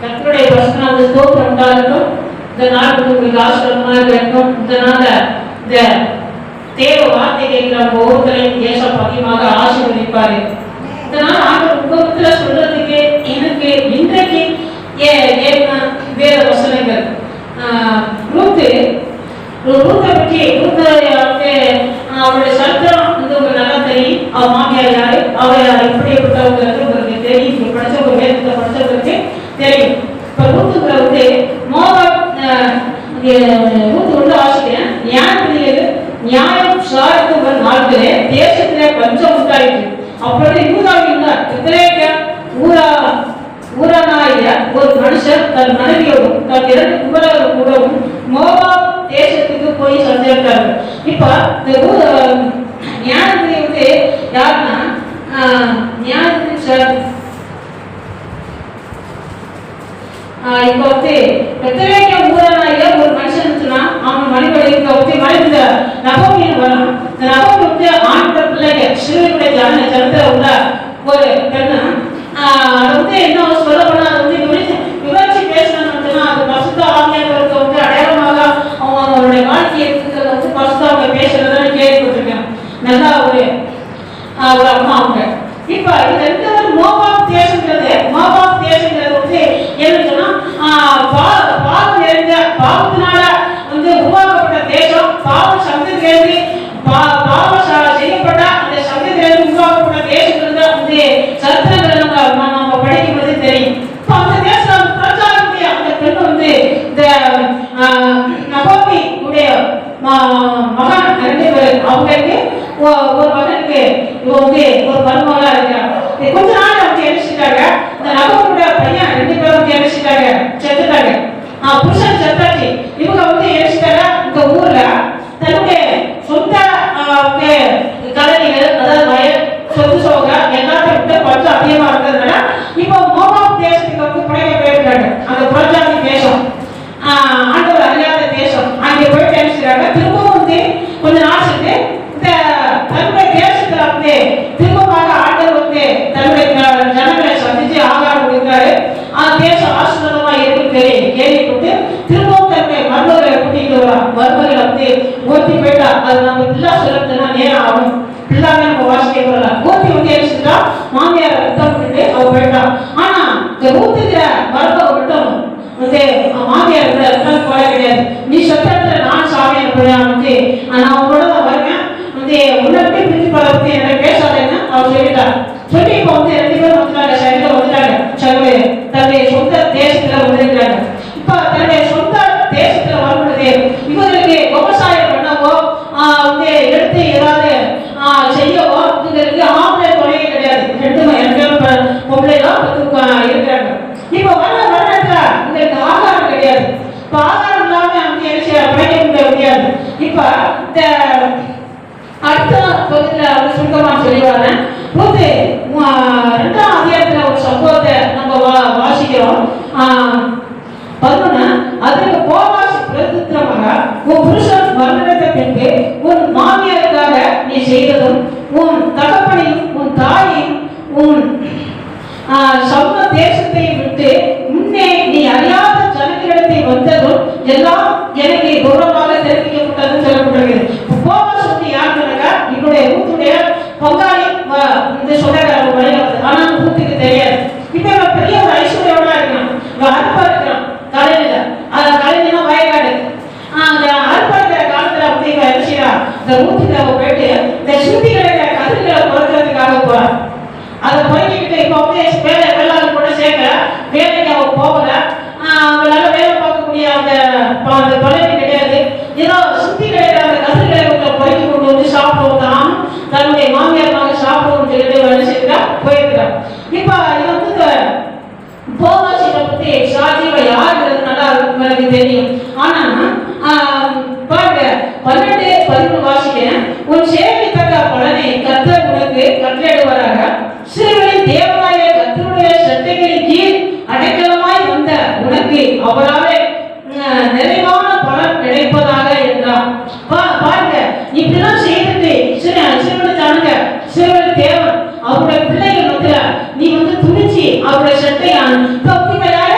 கர்த்தருடைய வசனம் ஸ்தோத்திரம் உண்டாகட்டும். இந்த நாள் உங்களுக்கு ஆசீர்வாதமாக இருக்கட்டும். இந்த நாள்ல இந்த தேவ வார்த்தை கேட்கிற ஒவ்வொருத்தரையும் தேசம் அதிகமாக ஆசீர்வதிப்பாரு. இந்த நாள் ஆண்டவர் உங்கத்துல சொல்றதுக்கு எனக்கு இன்றைக்கு வேத வசனங்கள் ரூத்தை பற்றி அவருடைய சரித்திரம் வந்து உங்களுக்கு நல்லா தெரியும். அவர் மாமியார் யாரு, அவர் எப்படிப்பட்டவங்க உங்களுக்கு தெரியும். படிச்சவங்க வேதத்தை படிச்சவங்களுக்கு தெரியும். இப்ப ரூத்துக்குள்ள வந்து ரூத்து வந்து வாசிக்கிறேன். நியாயம் விசாரித்து நாட்களே தேசத்திலே பஞ்சம் உண்டாயிற்று. அப்பொழுது யூதாவில் ஊரானாய ஒரு மனுஷர் தன் மனைவியோடும் தன் 2 குமாரர்கள் கூடவும் மோவாப் தேசத்துக்கு போய் சஞ்சரித்தார்கள். இப்ப இந்த ஞானத்திலே வந்து யாருன்னா இப்ப வந்து பெத்தலேக்கியா ஊரானாய ஒரு மனுஷன் சொன்னா அவன் மனைவி மனைவி நகோமின்னு வரும். இந்த நகோமி வந்து ஆண்கள் பிள்ளைங்க சிறுவனுடைய ஜனத்துல உள்ள ஒரு பெண்ணு. அதை வந்து என்ன சொல்ல போனா அதை வந்து விவரிச்சு பேசணும்னா அது பசுத்த ஆவியானவருக்கு வந்து அடையாளமாக அவங்களுடைய வாழ்க்கையை வந்து பசுத்த அவங்க பேசுறதுன்னு கேள்விப்பட்டிருக்கேன். நல்லா ஒரு அம்மா அவங்க. இப்ப இது ரெண்டு மோவாப் தேசங்கிறது வந்து என்னன்னா பாவம் நிறைந்த பாவத்தினால வந்து உருவாக்கப்பட்ட தேசம். பாவம் சந்ததியிலிருந்து பாவம் செய்யப்பட்ட அந்த சந்ததியிலிருந்து உருவாக்கப்பட்ட தேசங்கிறது வந்து சரித்திரங்களை நம்ம படிக்கும் போது தெரியும். அந்த தேசம் பிரச்சாரக்கூடிய அந்த பெண் வந்து இந்த நகோமி உடைய மகன் 2 பேர். அவங்களுக்கு ஒரு மகனுக்கு வந்து ஒரு மருமகளா இருக்கிறாங்க. கொஞ்ச நாள் அவங்க இணைச்சிட்டாங்க. இந்த நகோமியோட பையன் 2 பேரும் இணைச்சிட்டாங்க, செத்துட்டாங்க. புருஷன் செத்தாச்சு. இவங்க வந்து இணைச்சிட்டாங்க. இந்த ஊர்ல தன்னுடைய சொந்த கலனிகள் அதாவது வயல் சொத்து சோக எல்லாத்தையும் விட்டு பஞ்சம் அதிகமா இருந்ததுனால இப்போ மோவாப் தேசத்துக்கு வந்து படைக்க போயிருக்காங்க. அந்த புறஜாதி தேசம், ஆண்டவர் அறியாத தேசம். அங்கே போயிட்டு இணைச்சிட்டாங்க. திரும்பவும் வந்து கொஞ்ச நாள் சென்று இந்த தன்னுடைய தேசத்துல வந்து திரும்பமாக ஆண்டவர் வந்து தன்னுடைய ஜனங்களை சந்திச்சு ஆகாரம் கொடுத்தாரு. அந்த தேசம் ஆசீர்வாதமா இருக்குன்னு கேள்விப்பட்டு திரும்பவும் தன்னுடைய மருமகளை கூட்டிட்டு மருமகளை வந்து ஓட்டி போயிட்டா. அது நம்ம பிள்ளை சொல்றதுன்னா நேரம் ஆகும். பிள்ளாவே நம்ம வாசிக்க வரல. ஓட்டி வந்து அடிச்சுட்டா மாமியாரை ரத்தம் பண்ணிட்டு அவ போயிட்டா. ஆனா இந்த ஊத்துக்கிற மருமக மட்டும் வந்து மாமியார் ரத்தம் போல கிடையாது. நீ சத்தத்துல நான் சாமியார் போயான் வந்து நான் உங்களோட தான் வருவேன் வந்து உன்னிட்டு பிரிஞ்சு பல பத்தி என்ன பேசாதேன்னு அவர் சொல்லிட்டார். சொல்லி இப்ப வந்து 2 பேரும் வந்துட்டாங்க. சைடுல வந்துட்டாங்க. தன்னுடைய சொந்த தேசத்துல வந்திருக்கிறாங்க. இப்ப தன்னுடைய சொந்த தேசத்துல வரும்பொழுது இவங்களுக்கு விவசாயம் பண்ணவோ வந்து எடுத்து ஏதாவது செய்யவோ இவங்களுக்கு ஆம்பளை தொலைவே கிடையாது. 2 பேரும் பொம்பளை தான் இருக்கிறாங்க. இப்ப வருடத்துல உங்களுக்கு ஆகாரம் கிடையாது. இப்ப ஆகாரம் இல்லாம வந்து படைக்க முடியாது. இப்ப இந்த அடுத்த பகுதியில் அவர் சுருக்கமா சொல்லிவாங்க. 2ஆம் அதிகாரத்துல ஒரு சம்பவத்தை நம்ம வாசிக்கிறோம். 11 அதற்கு போவாஸ் பிரதித்திரமாக உன் புருஷன் மரணத்தை பின்பு உன் மாமியாருக்காக நீ செய்ததும் உன் தகப்பனையும் உன் தாயையும் உன் சமூக தேசத்தை விட்டு முன்னே நீ அறியாத ஜனங்களிடத்தை வந்ததும் எல்லாம் எனக்கு கௌரவமாக தெரிவிக்கப்பட்டதுன்னு சொல்லப்படுகிறது. போவாஸ் வந்து யாருன்னாக்கா இவருடைய ரூத்துடைய பங்காளி இந்த சொந்தக்கார வழியாவது. ஆனா ரூத்துக்கு தெரியாது. இப்ப இவன் பெரிய ஒரு ஐஸ்வர்யோட இருக்கான். இவன் அற்பா இருக்கிறான் கலைஞல. அந்த கலைஞனா வயக்காடு. அந்த அற்பா இருக்கிற காலத்துல அப்படி இவன் என்ன செய்யறான், இந்த ரூத்துக்கு அவ போயிட்டு இந்த சுத்தி கிடைக்கிற கதிர்களை பொறுக்கிறதுக்காக போறான். அதை பொறுக்கிக்கிட்டு இப்ப வந்து வேலை வெள்ளாளு கூட சேர்க்க வேலைக்கு அவ போகல. அவங்களால வேலை பார்க்கக்கூடிய அந்த பழனி கிடையாது. ஏதோ சுத்தி கிடைக்கிற அந்த கதிர்களை பொறுக்கி கொண்டு வந்து சாப்பிடுவோம். தன்னுடைய மாமியார் சாப்பிடுவோம் சொல்லிட்டு வேலை செய்யறா போயிருக்கிறான். இப்ப இது வந்து போவாசியை பத்தி சாஜீவ யாருங்கிறதுனால எனக்கு தெரியும். ஆனா பாருங்க 12, 11 வாசிக்கிறேன். உன் சேவைத்தக்க பலனை கர்த்தர் உனக்கு கட்டளையிடுவாராக. சிறுவனின் தேவனாய கர்த்தருடைய சட்டைகளின் கீழ் அடைக்கலமாய் வந்த உனக்கு அவராலே நிறைவான பலன் கிடைப்பதாக என்றார். பாருங்க இப்படிதான் செய்துட்டு சிறுவன் தானுங்க சிறுவன் தேவன் அவருடைய பிள்ளைகள் வந்து நீ வந்து துணிச்சு அவருடைய சட்டையான யாரு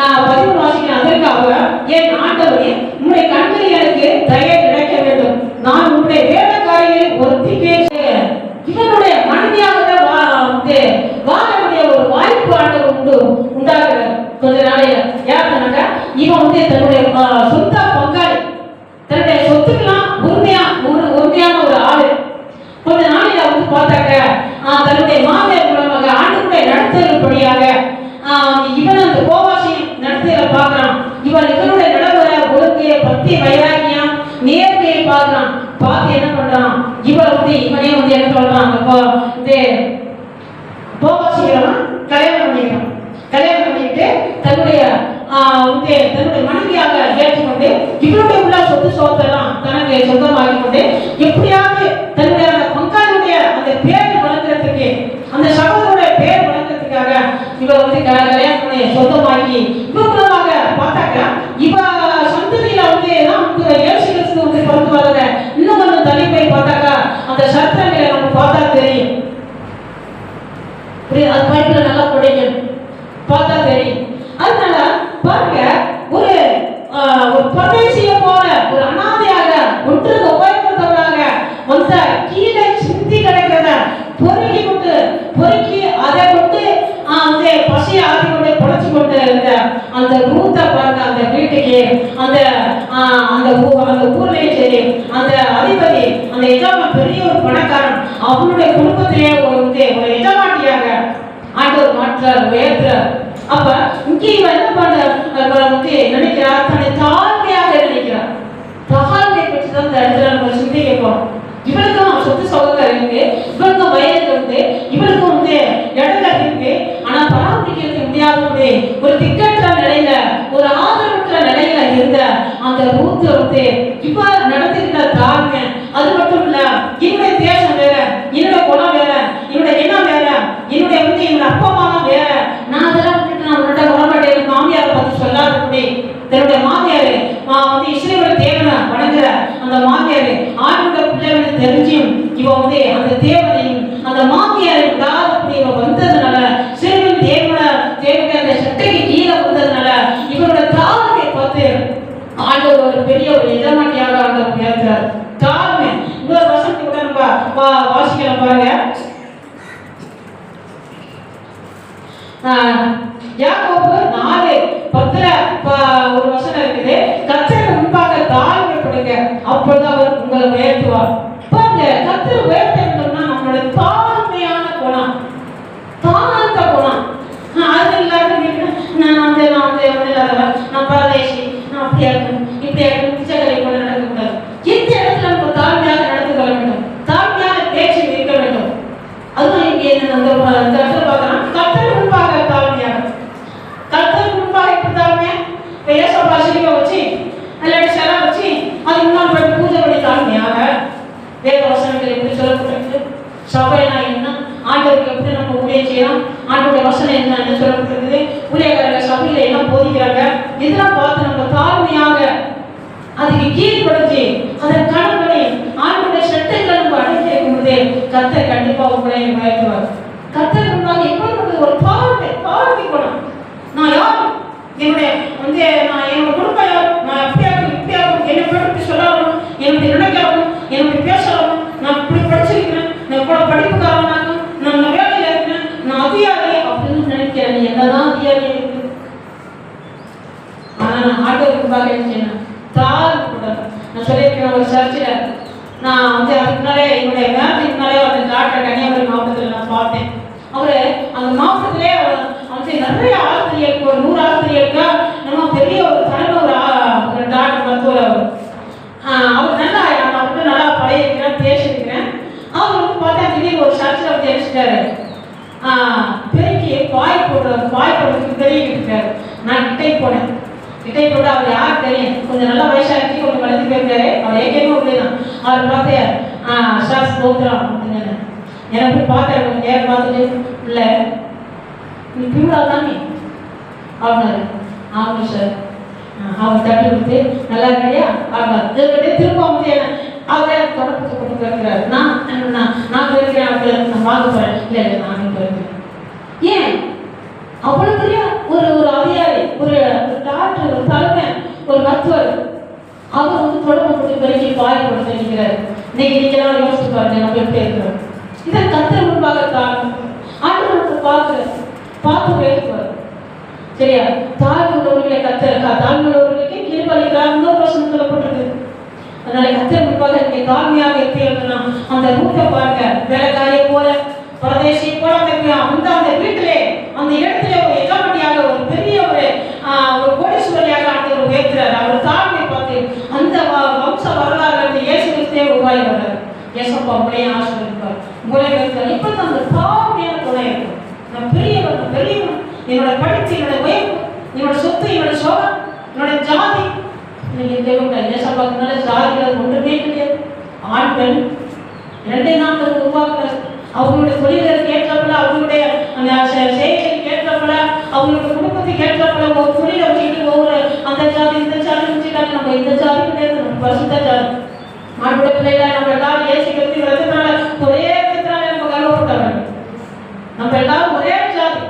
13 வாசிக்கிறேன். அதற்காக என் ஆண்டவரே, உம்முடைய கண்களில் எனக்கு தயை கிடைக்க வேண்டும். நான் உம்முடைய வேலைக்காரியை ஒத்திக்கை இவனுடைய மனைவியாக வாழக்கூடிய ஒரு வாய்ப்பு ஆண்டவர் உண்டாகிறது. கொஞ்ச நாளையில யார் சொன்னாங்க, இவன் தன்னுடைய சொந்த பங்காளி, தன்னுடைய சொத்துக்கெல்லாம் உறுதியான ஒரு ஆளு. கொஞ்ச நாளையில பார்த்தாக்க தன்னுடைய மாமியார் மூலமாக ஆண்டுடைய நடத்துகிறபடியாக இவன் அந்த கோவாசி நடத்துகிற பார்க்கிறான். இவனுடைய நடவுற ஒழுங்கு பக்தி வைராகியம் நேர்மையை பார்க்கிறான். பார்த்து என்ன பண்றான், இவனே என்ன சொல்றான், கோவாசிக்கிறவன் கல்யாணம் பண்ணிட்டு தன்னுடைய மனைவியாக ஏற்றுக்கொண்டு இவனுடைய உள்ள சொத்து சோத்தெல்லாம் தனக்கு சொந்தமாகி கொண்டு எப்படியாவது தன்னுடைய அந்த பங்காளியுடைய அந்த பேர் வளர்க்கறதுக்கு, அந்த சகோதரனுடைய பேர் வளர்க்கறதுக்காக இவ கல்யாணம் பண்ணி சொந்தமாக்கி இவங்க பார்த்தாக்க இவ சந்ததியில இயேசு கிறிஸ்து பிறந்து வரத இன்னும் கொஞ்சம் தள்ளி போய் பார்த்தாக்கா அந்த சத்திரங்களை நம்ம பார்த்தா தெரியும். அது பைபிள்ல நல்லா படிக்கணும், பார்த்தா தெரியும். அதனால பாருங்க, ஒரு பரதேசியை போல ஒரு அனாதையாக ஒன்றுக்கு உபயோகத்தவராக வந்த கீழே சிந்தி கிடைக்கிறத பொறுக்கி அதை கொண்டு பசியை ஆதி கொண்டு பொழைச்சு கொண்டு இருந்த அந்த ரூத்தை பாருங்க, அந்த வீட்டுக்கு அந்த ஊர்லயும் சரி, அந்த அதிபதி, அந்த எஜமான் பெரிய ஒரு பணக்காரன், அவனுடைய குடும்பத்திலேயே ஒரு எஜமாட்டியாக ஆண்டவர் மாற்றார், உயர்த்துறார். அப்ப இங்கே இவன் என்ன பண்ற நினைக்கிறார், தன்னை தாழ்மையாக நினைக்கிறார். தாழ்மை பற்றி தான் இந்த இடத்துல நம்ம சிந்திக்க போறோம். இவனுக்கும் சொத்து சகோதரர் இருக்கு, இவனுக்கும் வயது இருக்கு, இவனுக்கும் இடங்கள் இருக்கு. ஆனா பராமரிக்கிறது முடியாத ஒரு திக்கற்ற நிலையில, ஒரு ஆதரவற்ற நிலையில இருந்த அந்த ரூத்து இப்ப நடந்துகிட்ட தாழ்மை. அது மட்டும் இல்ல, என்னுடைய தேசம் வேற, என்னுடைய குணம் வேற, என்னுடைய எண்ணம் வேற, என்னுடைய அப்பா அம்மா வேற. நான் அதெல்லாம் விட்டுட்டு நான் உன்னிட்ட வரமாட்டேன். மாமியாரை பத்தி சொல்லாதபடி தன்னுடைய மாமியாரு இஸ்ரவேல் தேவனை வணங்குற அந்த மாமியாரு ஆண்டோட பிள்ளைகளை தெரிஞ்சும் இவ அந்த தேவனையும் அந்த மாமியாரை விடாதபடி இவ வந்ததுனால, இஸ்ரவேல் தேவனுடைய அந்த சட்டைக்கு கீழே வந்ததுனால இவரோட தாழ்மையை பார்த்து ஆண்டவர் ஒரு பெரிய ஒரு எஜமாட்டியாக ஆண்டவர் உயர்த்துறார். தாழ்மை. இன்னொரு வசனத்தை கூட நம்ம வாசிக்கலாம் பாருங்க. யாக்கோபு 4:10 ஒரு வசனம் இருக்குது. கர்த்தருக்கு முன்பாக தாழ்மைப்படுங்க, அப்பொழுது அவர் உங்களை உயர்த்துவார். பாருங்க, கர்த்தரை உயர்த்தணும்னா நம்மளோட தாழ்மையான குணம், தாழ்ந்த குணம். அது இல்லாத நான் பரதேசி, நான் அப்படியா இருக்கணும், இப்படியா இருக்கணும், பிச்சைகளை கூட நடக்கக்கூடாது. எந்த இடத்துல நம்ம தாழ்மையாக நடந்து கொள்ள வேண்டும், தாழ்மையான பேச்சு இருக்க வேண்டும். அதுதான் இங்கே அந்த இடத்துல பார்க்கலாம். கர்த்தருக்கு முன்பாக தாழ்மையாக, கர்த்தருக்கு முன்பாக எப்படி தாழ்மையா ஏசப்பா சிலுவை வச்சு இல்லாட்டி சிலை வச்சு அது முன்னாள் போய் பூஜை பண்ணி தாழ்மையாக வேத வசனங்கள் எப்படி சொல்லப்பட்டிருக்கு, சபைனா என்ன, ஆண்டவருக்கு எப்படி நம்ம ஊழியம் செய்யணும், ஆண்டோட வசனம் என்ன சொல்லப்பட்டிருக்குது, ஊழியக்காரங்க சபையில என்ன போதிக்கிறாங்க, இதெல்லாம் பார்த்து நம்ம தாழ்மையாக அதுக்கு கீழ்படுத்தி அதை கடன்படி ஆண்டோட சட்டங்களை நம்ம அடைஞ்சிருக்கும் போதே கர்த்தர் கண்டிப்பா உங்களை உயர்த்துவார். கர்த்தர் முன்னாடி எப்படி ஒரு தாழ்மை குணம். நான் யார், என்னோட குடும்பம் யார், நான் எப்படியாகும் இப்படியாகும், என்னை பற்றி சொல்லணும், என்னுடைய நினைக்காகும், என்னுடைய பேசணும், நான் இப்படி படிச்சிருக்கிறேன், நான் கூட படிப்புக்காரனாகும், நான் வேலையில இருக்கிறேன், நான் அதிகாரி அப்படின்னு நினைக்கிறேன். நீ என்னதான் அதிகாரி இருக்கு, ஆனா நான் ஆண்டவருக்கு என்ன தாழ்வுடன் நான் சொல்லியிருக்கிறேன். ஒரு சர்ச்சில் நான் அதுக்கு முன்னாலே என்னுடைய மேரேஜுக்கு முன்னாலே அந்த டாக்டர் கன்னியாகுமரி மாவட்டத்தில் நான் பார்த்தேன். அவரு அந்த மாவட்டத்திலே நிறைய ஆசிரியருக்கு, ஒரு 100 ஆசிரியருக்கு நம்ம பெரிய ஒரு தலைமை ஒரு டாக்டர் மருத்துவர். அவர் நல்லா அவர்கிட்ட நல்லா பழையிருக்கிறேன், பேசியிருக்கிறேன். அவர் பார்த்தா திடீர்னு ஒரு சர்ச்சில் தெரிஞ்சிட்டாரு, பெருக்கி பாய் போடுறதுக்கு பெருகிட்டு இருக்காரு. நான் கிட்டே போனேன். கிட்டே போட்டு அவர் யார் தெரியும், கொஞ்சம் நல்லா வயசாகிடுச்சு, கொஞ்சம் வளர்ந்து போயிருக்காரு. அவர் ஏற்கனவே அப்படிதான். அவர் பார்த்து சார் ஸ்தோத்திரம் அப்படின்னு எனக்கு பார்த்தேன். கொஞ்சம் நேரம் பார்த்துட்டு இல்லை நீ பியூடா தானே அப்படின்னாரு. ஆமாம் சார். அவங்க தட்டி கொடுத்து நல்லா இருக்கையா அப்படின்னாரு. திரும்ப என்ன அவரே தொடர்பு கொண்டு போயிருக்கிறாரு. நான் போயிருக்கிறேன், அப்படி நான் பார்க்க போறேன். இல்லை நானும் போயிருக்கிறேன். ஏன் அவ்வளவு பெரிய ஒரு அதிகாரி ஒரு டாக்டர், ஒரு தலைமை, ஒரு மருத்துவர், அவர் வந்து தொடர்பு போட்டு பெருக்கி பாய் கொடுத்து நிற்கிறார். இன்னைக்கு நீங்களாம் யோசிச்சு பாருங்க, நம்ம எப்படி இருக்கிறோம். இதை கர்த்தர் முன்பாக ஆண்டவர் பார்த்து பேசுவார். சரியா? தாழ்வு உள்ளவர்களை கர்த்தர், தாழ்வு உள்ளவர்களுக்கு கிருபையால் இன்னொரு வசனம் சொல்லப்பட்டிருக்கு. அதனால கர்த்தர் முன்பாக நீங்க தாழ்மையாக இருப்பீங்கன்னா அந்த ரூட்டை பாருங்க. வேலைக்காரியை போல, பரதேசியை போல அந்த வீட்டிலே, அந்த இடத்துல ஒரு எஜமானியாக, ஒரு பெரிய ஒரு கோடீஸ்வரியாக ஆண்டவர் உயர்த்துறாரு. அவர் தாழ்மை பார்த்து அந்த வம்ச வரலாறு அந்த இயேசு கிறிஸ்துவே உருவாகி வர்றாரு. ஏசப்பா உங்களையும் ஆசீர்வதிப்பார், உங்களை வைத்தார். இப்ப அந்த தாழ்மையான துணை இருக்கும். நான் பெரியவன், பெரியவன், என்னோட படிப்பு, என்னோட உயர்வு, என்னோட சொத்து, என்னோட சோகம், என்னோட ஜாதி, நீங்க தேவைப்பட்ட ஏசப்பாக்குனால ஜாதிகள் ஒன்றுமே கிடையாது. ஆண் பெண் இரண்டே நாட்கள் உருவாக்குறாரு. அவங்களுடைய தொழில்களுக்கு ஏற்றப்பட, அவங்களுடைய செய்திகளுக்கு ஏற்றப்பட, அவங்களுடைய குடும்பத்துக்கு ஏற்றப்பட ஒரு தொழிலை வச்சுக்கிட்டு ஒவ்வொரு அந்த ஜாதி இந்த ஜாதி வச்சுக்கிட்டாங்க. நம்ம இந்த ஜாதி கிடையாது, நம்ம பரிசுத்த ஜாதி. ஆண்டுடைய பிள்ளைகளை நம்ம எல்லாரும் ஏசி கட்டி வரதுனால ஒரே இடத்துல நம்ம கழுவப்பட்டவங்க. நம்ம எல்லாரும் ஒரே ஜாதி.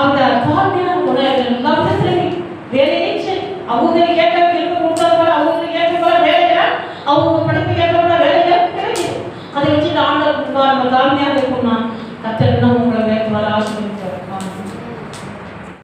அந்த தாழ்மையான குணம் எல்லா விதத்திலையும் வேலையும் சரி, அவங்க கேட்ட